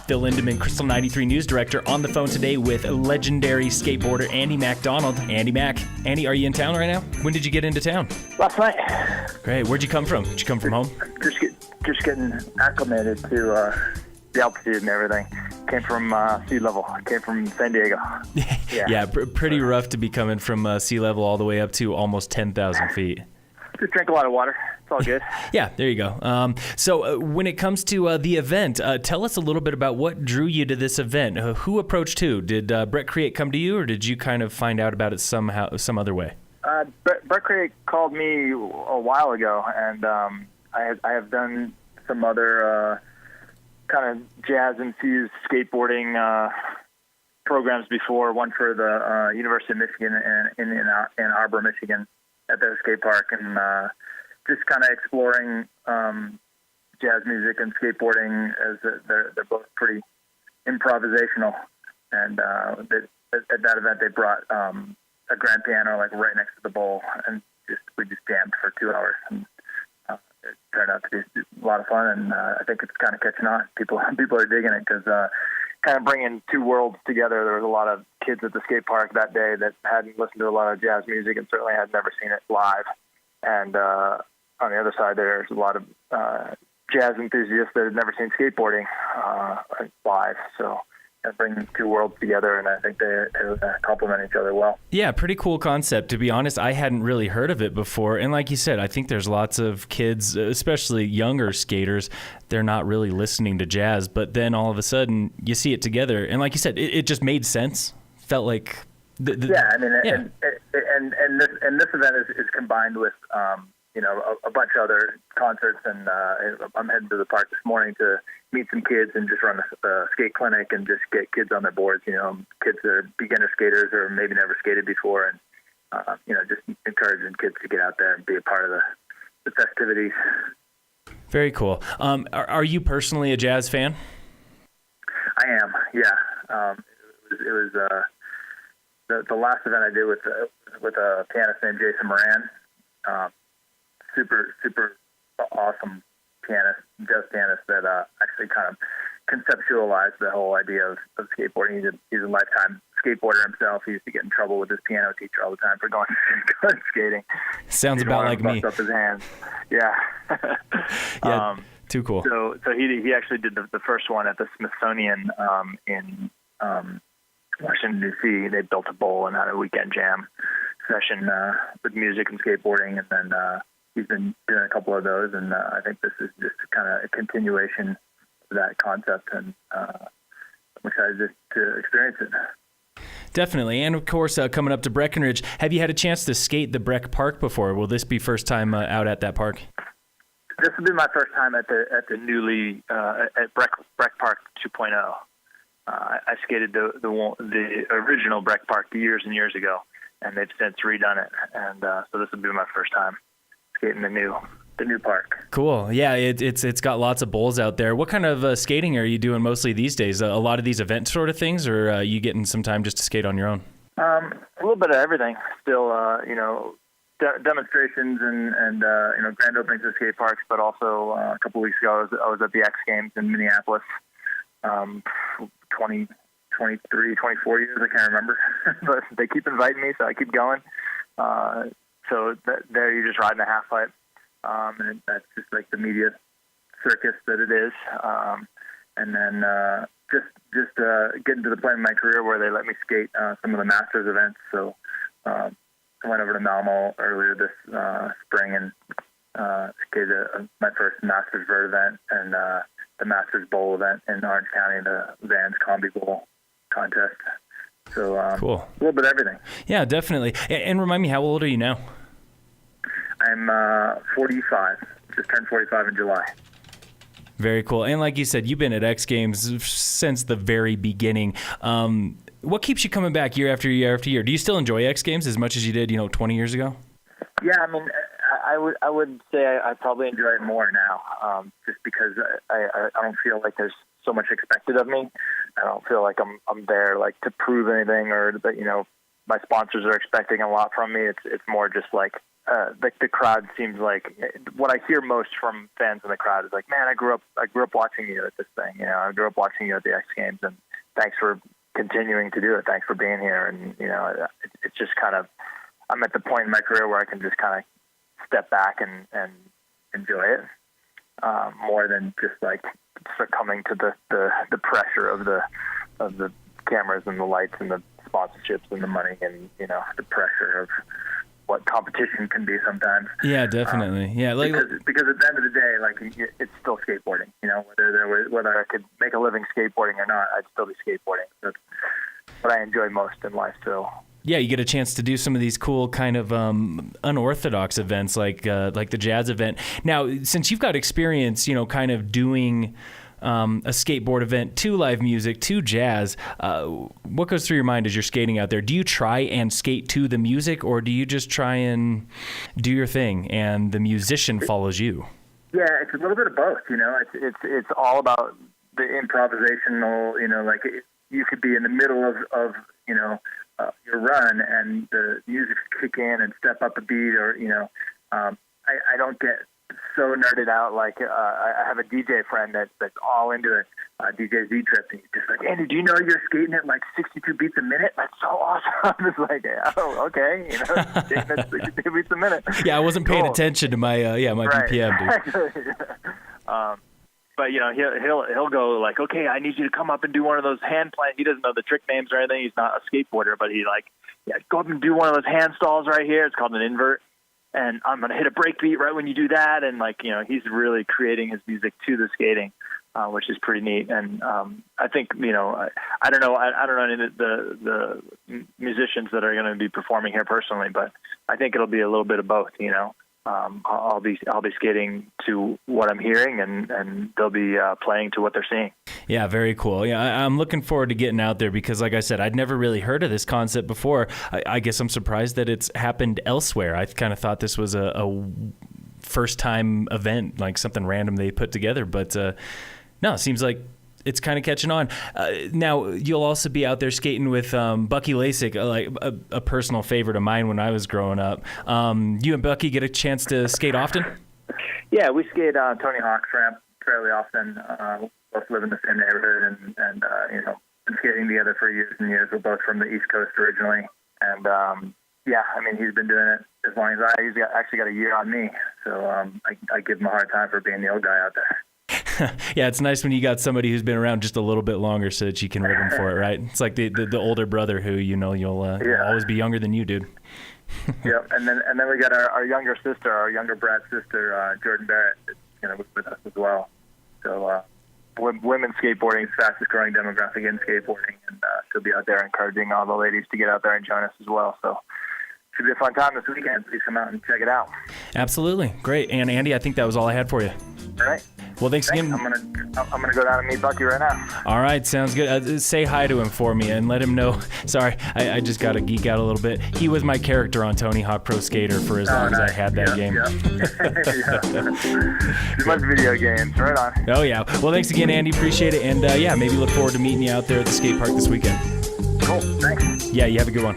Phil Lindeman, Crystal 93 News Director, on the phone today with legendary skateboarder Andy MacDonald. Andy Mac. Andy, are you in town right now? When did you get into town? Last night. Great. Where'd you come from? Did you come from home? Just getting acclimated to the altitude and everything. Came from sea level. Came from San Diego. Yeah, pretty rough to be coming from sea level all the way up to almost 10,000 feet. Just drink a lot of water. It's all good. Yeah, there you go. So when it comes to the event, tell us a little bit about what drew you to this event. Who approached who? Did Brett Create come to you, or did you kind of find out about it some other way? Brett Create called me a while ago, and I have done some other kind of jazz-infused skateboarding programs before. One for the University of Michigan in Ann Arbor, Michigan, at their skate park, and just kind of exploring jazz music and skateboarding, as they're both pretty improvisational. And at that event, they brought a grand piano like right next to the bowl, and we just jammed for 2 hours, and it turned out to be a lot of fun. And I think it's kind of catching on. People are digging it because kind of bringing two worlds together. There was a lot of kids at the skate park that day that hadn't listened to a lot of jazz music and certainly had never seen it live. And on the other side, there's a lot of jazz enthusiasts that had never seen skateboarding live. So bringing two worlds together, and I think they complement each other well. Yeah, pretty cool concept. To be honest, I hadn't really heard of it before. And like you said, I think there's lots of kids, especially younger skaters, they're not really listening to jazz, but then all of a sudden you see it together. And like you said, it just made sense. Felt like... And this event is combined with, a bunch of other concerts, and I'm heading to the park this morning to meet some kids and just run a skate clinic and just get kids on their boards, kids that are beginner skaters or maybe never skated before, and, just encouraging kids to get out there and be a part of the festivities. Very cool. Are you personally a jazz fan? I am, yeah. It was the last event I did with a pianist named Jason Moran. Super awesome pianist, jazz pianist that actually kind of conceptualized the whole idea of skateboarding. He's a lifetime skateboarder himself. He used to get in trouble with his piano teacher all the time for going skating. Sounds about like me. Up his hands. Yeah. Yeah. Too cool. So he actually did the first one at the Smithsonian in Washington, D.C. They built a bowl and had a weekend jam session with music and skateboarding, and then he's been doing a couple of those, and I think this is just kind of a continuation of that concept, and I'm excited to experience it. Definitely, and of course, coming up to Breckenridge, have you had a chance to skate the Breck Park before? Will this be first time out at that park? This will be my first time at the newly at Breck Park 2.0. I skated the original Breck Park years and years ago, and they've since redone it. And so this will be my first time skating the new park. Cool. Yeah, it's got lots of bowls out there. What kind of skating are you doing mostly these days? A lot of these event sort of things, or are you getting some time just to skate on your own? A little bit of everything. Still, demonstrations and grand openings of skate parks, but also a couple of weeks ago I was at the X Games in Minneapolis. 23, 24 years, I can't remember, but they keep inviting me, so I keep going. So there you're just riding a half pipe, and that's just like the media circus that it is. And then just getting to the point in my career where they let me skate some of the Masters events. So I went over to Malmo earlier this spring and skated my first Masters Vert event and the Masters Bowl event in Orange County, the Vans Combi Bowl contest. So cool. A little bit of everything. Yeah, definitely. And remind me, how old are you now? I'm 45. Just turned 45 in July. Very cool. And like you said, you've been at X Games since the very beginning. What keeps you coming back year after year after year? Do you still enjoy X Games as much as you did, 20 years ago? Yeah, I mean, I would say I probably enjoy it more now, just because I don't feel like there's so much expected of me. I don't feel like I'm there like to prove anything, or that my sponsors are expecting a lot from me. It's more just like the crowd seems like what I hear most from fans in the crowd is like, man, I grew up watching you at this thing. You know, I grew up watching you at the X Games, and thanks for continuing to do it. Thanks for being here. And, you know, it's just kind of, I'm at the point in my career where I can just kind of step back and enjoy it more than just like succumbing to the pressure of the cameras and the lights and the sponsorships and the money and, you know, the pressure of what competition can be sometimes. Yeah, definitely. Yeah, like because at the end of the day, like, it's still skateboarding. You know, whether I could make a living skateboarding or not, I'd still be skateboarding. That's what I enjoy most in life. So yeah, you get a chance to do some of these cool kind of unorthodox events like the jazz event. Now, since you've got experience, you know, kind of doing a skateboard event to live music to jazz, what goes through your mind as you're skating out there? Do you try and skate to the music, or do you just try and do your thing and the musician follows you? Yeah, it's a little bit of both. You know, it's all about the improvisational. You know, like you could be in the middle of you know, your run and the music kick in and step up a beat, or, you know, I don't get so nerded out. Like, I have a DJ friend that's all into it, DJ Z-Trip, and he's just like, Andy, do you know you're skating at like 62 beats a minute? That's so awesome. I'm just like, oh, okay, you know, skating at 62 beats a minute. Yeah, I wasn't paying attention to my my right. BPM, dude. But, you know, he'll go like, okay, I need you to come up and do one of those hand plants. He doesn't know the trick names or anything. He's not a skateboarder, but he like, yeah, go up and do one of those hand stalls right here. It's called an invert. And I'm going to hit a break beat right when you do that. And, like, you know, he's really creating his music to the skating, which is pretty neat. And I think, you know, I don't know any of the musicians that are going to be performing here personally, but I think it'll be a little bit of both, you know. I'll be skating to what I'm hearing, and they'll be playing to what they're seeing. Yeah, very cool. Yeah, I'm looking forward to getting out there because, like I said, I'd never really heard of this concept before. I guess I'm surprised that it's happened elsewhere. I kind of thought this was a first-time event, like something random they put together. But no, it seems like it's kind of catching on. Now, you'll also be out there skating with Bucky Lasek, like a personal favorite of mine when I was growing up. You and Bucky get a chance to skate often? Yeah, we skate Tony Hawk's ramp fairly often. Both live in the same neighborhood and you know, been skating together for years and years. We're both from the East Coast originally. And, yeah, I mean, he's been doing it as long as He's actually got a year on me. So I give him a hard time for being the old guy out there. Yeah, it's nice when you got somebody who's been around just a little bit longer so that you can rib him for it, right? It's like the older brother who, you know, you'll always be younger than you, dude. Yep, and then we got our younger sister, our younger Barratt sister, Jordyn Barratt, that's going to be with us as well. So women's skateboarding is the fastest growing demographic in skateboarding, and she'll be out there encouraging all the ladies to get out there and join us as well. So should be a fun time this weekend. Please come out and check it out. Absolutely. Great. And Andy, I think that was all I had for you. All right. Well, thanks again. I'm gonna go down and meet Bucky right now. All right, sounds good. Say hi to him for me and let him know. Sorry, I just got to geek out a little bit. He was my character on Tony Hawk Pro Skater for as long as I had that game. Too much video games. Right on. Oh, yeah. Well, thanks again, Andy. Appreciate it. And, yeah, maybe look forward to meeting you out there at the skate park this weekend. Cool. Thanks. Yeah, you have a good one.